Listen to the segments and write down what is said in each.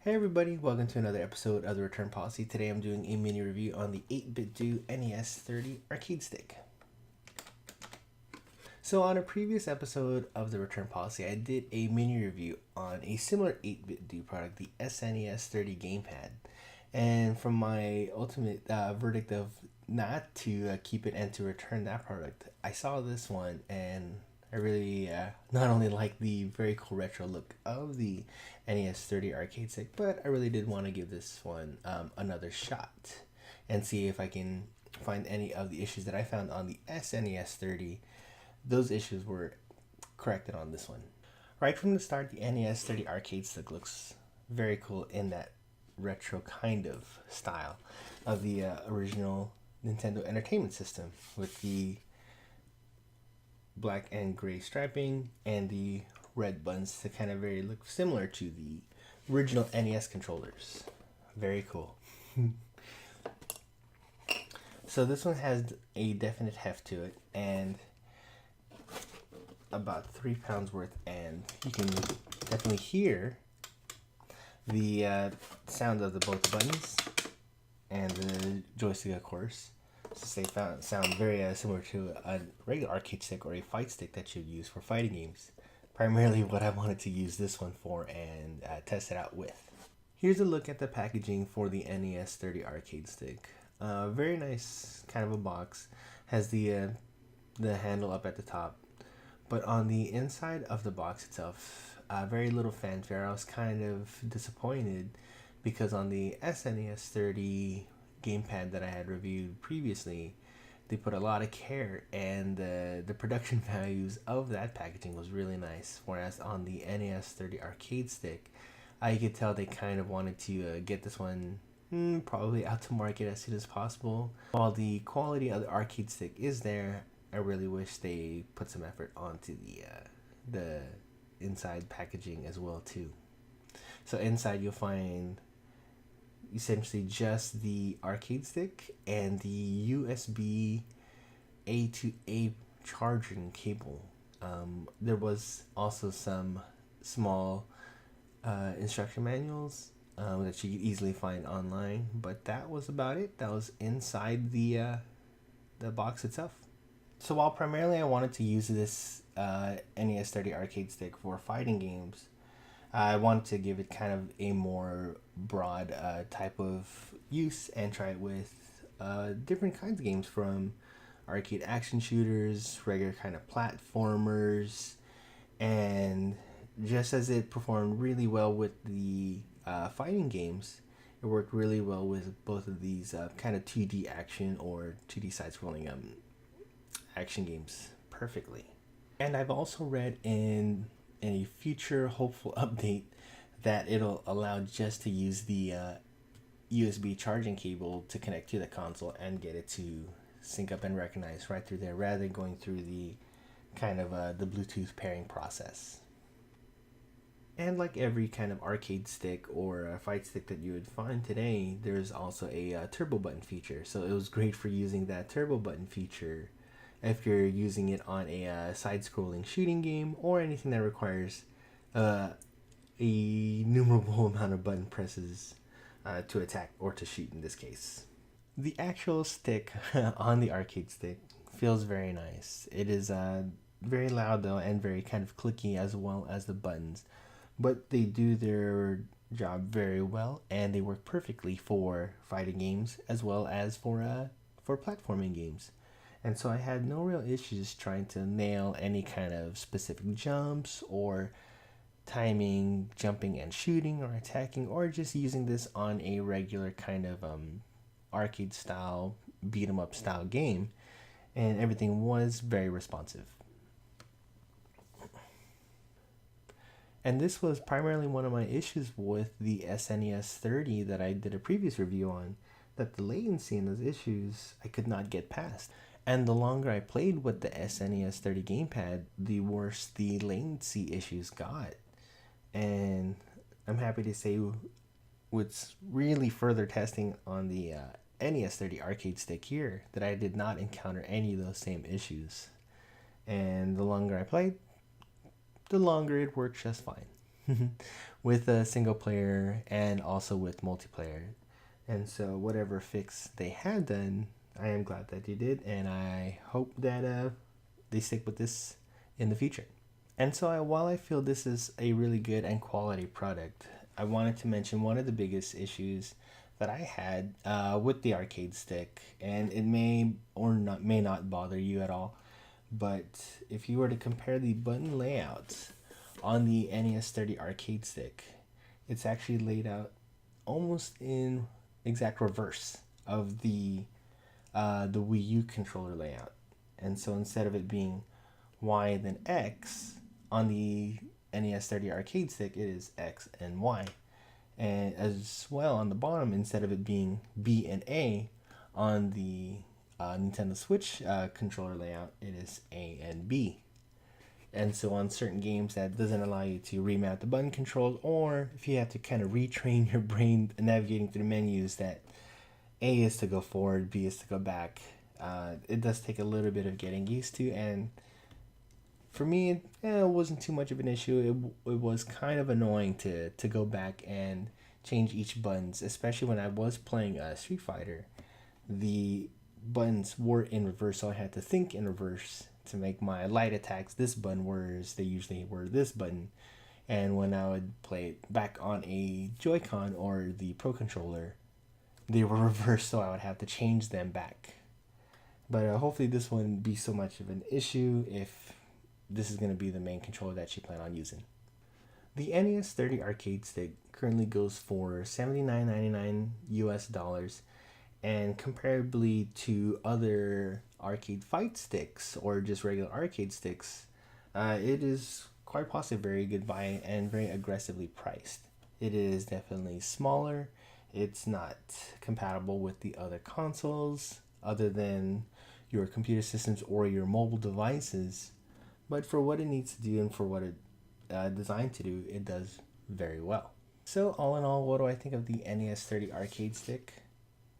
Hey everybody, welcome to another episode of the Return Policy. Today I'm doing a mini review on the 8Bitdo NES30 Arcade Stick. So on a previous episode of the Return Policy, I did a mini review on a similar 8Bitdo product, the SNES30 Gamepad. And from my ultimate verdict of not to keep it and to return that product, I saw this one and I really not only like the very cool retro look of the NES30 Arcade Stick, but I really did want to give this one another shot and see if I can find any of the issues that I found on the SNES30. Those issues were corrected on this one. Right from the start, the NES30 Arcade Stick looks very cool in that retro kind of style of the original Nintendo Entertainment System with the black and gray striping and the red buttons to kind of very look similar to the original NES controllers. Very cool. So this one has a definite heft to it and about 3 pounds worth, and you can definitely hear the sound of both buttons and the joystick, of course. Since they sound very similar to a regular arcade stick or a fight stick that you'd use for fighting games. Primarily what I wanted to use this one for and test it out with. Here's a look at the packaging for the NES30 Arcade Stick. Very nice kind of a box. Has the handle up at the top. But on the inside of the box itself, very little fanfare. I was kind of disappointed because on the SNES30 Gamepad that I had reviewed previously, they put a lot of care, and the production values of that packaging was really nice. Whereas on the NES30 Arcade Stick, I could tell they kind of wanted to get this one probably out to market as soon as possible. While the quality of the arcade stick is there, I really wish they put some effort onto the inside packaging as well too. So inside you'll find essentially just the arcade stick and the USB A to A charging cable. There was also some small instruction manuals that you could easily find online, but that was about it. That was inside the box itself. So while primarily I wanted to use this NES30 arcade stick for fighting games, I wanted to give it kind of a more broad type of use and try it with different kinds of games, from arcade action shooters, regular kind of platformers, and just as it performed really well with the fighting games, it worked really well with both of these kind of 2D action or 2D side-scrolling action games perfectly. And I've also read in a future hopeful update that it'll allow just to use the USB charging cable to connect to the console and get it to sync up and recognize right through there, rather than going through the kind of the Bluetooth pairing process. And like every kind of arcade stick or a fight stick that you would find today, there's also a turbo button feature. So it was great for using that turbo button feature if you're using it on a side-scrolling shooting game or anything that requires a innumerable amount of button presses to attack or to shoot in this case. The actual stick on the arcade stick feels very nice. It is very loud though, and very kind of clicky, as well as the buttons, but they do their job very well and they work perfectly for fighting games as well as for platforming games. And so I had no real issues trying to nail any kind of specific jumps or timing, jumping and shooting or attacking, or just using this on a regular kind of arcade style, beat 'em up style game, and everything was very responsive. And this was primarily one of my issues with the SNES30 that I did a previous review on, that the latency in those issues I could not get past. And the longer I played with the SNES30 Gamepad, the worse the latency issues got. And I'm happy to say, with really further testing on the NES30 Arcade Stick here, that I did not encounter any of those same issues. And the longer I played, the longer it worked just fine. with a single player and also with multiplayer. And so whatever fix they had done, I am glad that they did, and I hope that they stick with this in the future. And so while I feel this is a really good and quality product, I wanted to mention one of the biggest issues that I had with the arcade stick, and it may not bother you at all, but if you were to compare the button layouts on the NES30 Arcade Stick, it's actually laid out almost in exact reverse of the Wii U controller layout. And so instead of it being Y then X on the NES30 Arcade Stick, it is X and Y. And as well on the bottom, instead of it being B and A on the Nintendo Switch controller layout, it is A and B. And so on certain games that doesn't allow you to remount the button controls, or if you have to kind of retrain your brain navigating through the menus that A is to go forward, B is to go back, it does take a little bit of getting used to. And for me, it wasn't too much of an issue. It was kind of annoying to go back and change each buttons, especially when I was playing Street Fighter. The buttons were in reverse, so I had to think in reverse to make my light attacks this button, whereas they usually were this button. And when I would play it back on a Joy-Con or the Pro Controller, they were reversed, so I would have to change them back. But hopefully this wouldn't be so much of an issue if this is going to be the main controller that you plan on using. The NES30 Arcade Stick currently goes for $79.99 US, and comparably to other arcade fight sticks or just regular arcade sticks, it is quite possibly a very good buy and very aggressively priced. It is definitely smaller. It's not compatible with the other consoles other than your computer systems or your mobile devices, but for what it needs to do and for what it's designed to do, it does very well. So all in all, what do I think of the NES30 Arcade Stick?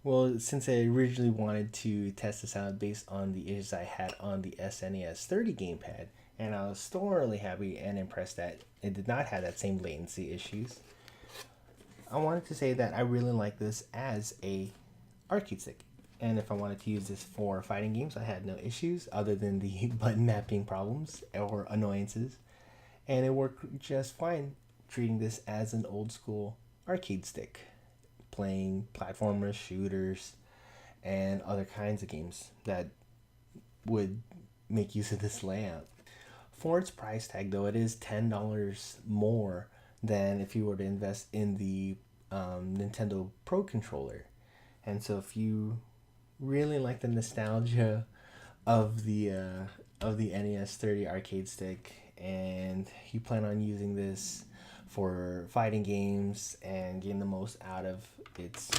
Well, since I originally wanted to test this out based on the issues I had on the SNES30 Gamepad, and I was thoroughly happy and impressed that it did not have that same latency issues, I wanted to say that I really like this as a arcade stick. And if I wanted to use this for fighting games, I had no issues other than the button mapping problems or annoyances. And it worked just fine treating this as an old school arcade stick, playing platformers, shooters, and other kinds of games that would make use of this layout. For its price tag, though, it is $10 more than if you were to invest in the Nintendo Pro Controller. And so if you really like the nostalgia of the NES30 Arcade Stick and you plan on using this for fighting games and getting the most out of its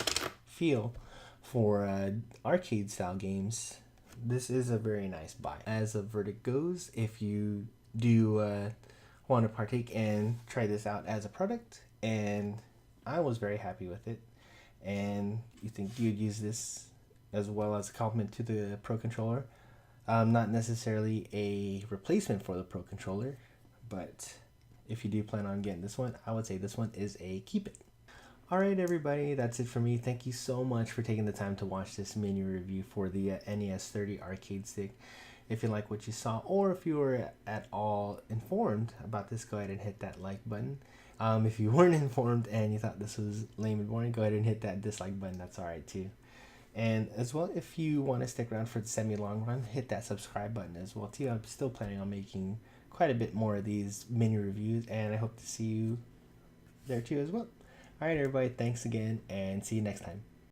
feel for arcade style games, this is a very nice buy. As a verdict goes, if you do want to partake and try this out as a product, and I was very happy with it, and you think you'd use this as well as a complement to the Pro Controller, not necessarily a replacement for the Pro Controller, but if you do plan on getting this one, I would say this one is a keep it. Alright everybody, that's it for me. Thank you so much for taking the time to watch this mini review for the NES30 Arcade Stick. If you like what you saw, or if you were at all informed about this, go ahead and hit that like button. If you weren't informed and you thought this was lame and boring, go ahead and hit that dislike button. That's alright too. And as well, if you want to stick around for the semi-long run, hit that subscribe button as well too. I'm still planning on making quite a bit more of these mini reviews, and I hope to see you there too as well. Alright everybody, thanks again, and see you next time.